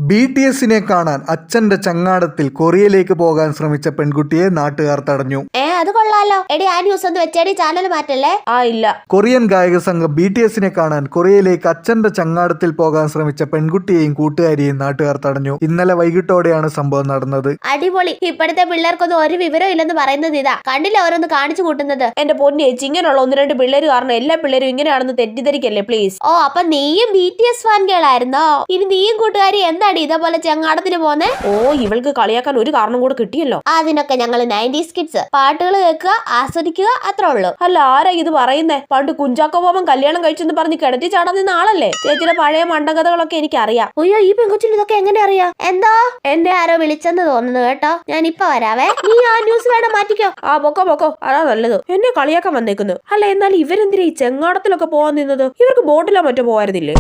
BTSനെ കാണാൻ അച്ഛന്റെ ചങ്ങാടത്തിൽ കൊറിയയിലേക്ക് പോകാൻ ശ്രമിച്ച പെൺകുട്ടിയെ നാട്ടുകാർ തടഞ്ഞു. അത് കൊള്ളാലോ. എടി ആ ന്യൂസ് ഒന്ന് വെച്ചേടി, ചാനൽ മാറ്റല്ലേ. ഇല്ല. കൊറിയൻ ഗായക സംഘം BTSനെ കാണാൻ കൊറിയയിലേക്ക് അച്ഛന്റെ ചങ്ങാടത്തിൽ പോകാൻ ശ്രമിച്ച പെൺകുട്ടിയെയും കൂട്ടുകാരിയെയും നാട്ടുകാർ തടഞ്ഞു. ഇന്നലെ വൈകിട്ടോടെയാണ് സംഭവം നടന്നത്. അടിപൊളി. ഇപ്പോഴത്തെ പിള്ളേർക്കൊന്നും ഒരു വിവരം ഇല്ലെന്ന് പറയുന്നത് ഇതാ. കണ്ടില്ല ഓരോന്ന് കാണിച്ചു കൂട്ടുന്നത്. എന്റെ പൊന്നേച്ചി, ഇങ്ങനെയുള്ള ഒന്ന് രണ്ട് പിള്ളേര് കാരണം എല്ലാ പിള്ളേരും ഇങ്ങനെയാണെന്ന് തെറ്റിദ്ധരിക്കല്ലേ പ്ലീസ്. അപ്പൊ നീയും BTS ഫാൻ ഗേളായിരുന്നോ? ഇനി നീയും കൂട്ടുകാരി എന്താടി ഇതേപോലെ ചങ്ങാടത്തിന് പോന്നെ? ഇവൾക്ക് കളിയാക്കാൻ ഒരു കാരണം കൂടെ കിട്ടിയല്ലോ. അതിനൊക്കെ ഞങ്ങള് 90s കിഡ്സ്. പാട്ടുകൾ കേൾക്കുക, ആസ്വദിക്കുക, അത്രേ ഉള്ളൂ. അല്ല, ആരാ ഇത് പറയുന്നേ? പണ്ട് കുഞ്ചാക്കോ ബോബൻ കല്യാണം കഴിച്ചെന്ന് പറഞ്ഞ് കിടത്തി ചാടാൻ നിന്ന ആളല്ലേ. ചേച്ചിയുടെ പഴയ മണ്ടകഥകളൊക്കെ എനിക്കറിയാം. അയ്യോ, ഈ പെൺകൊച്ചിന് ഇതൊക്കെ എങ്ങനെ അറിയാം? എന്തോ എന്നെ ആരോ വിളിച്ചെന്ന് തോന്നുന്നു കേട്ടോ. ഞാൻ ഇപ്പൊ വരാവേ. നീ ആ ന്യൂസ് വേണം മാറ്റിക്കോ. പൊക്കോ, അതാ നല്ലത്. എന്നെ കളിയാക്കാൻ വന്നേക്കുന്നു. അല്ല, എന്നാൽ ഇവരെന്തിനാ ഈ ചെങ്ങാടത്തിലൊക്കെ പോവാൻ നിന്നത്? ഇവർക്ക് ബോട്ടിലോ മറ്റോ പോവായിരുന്നില്ലേ?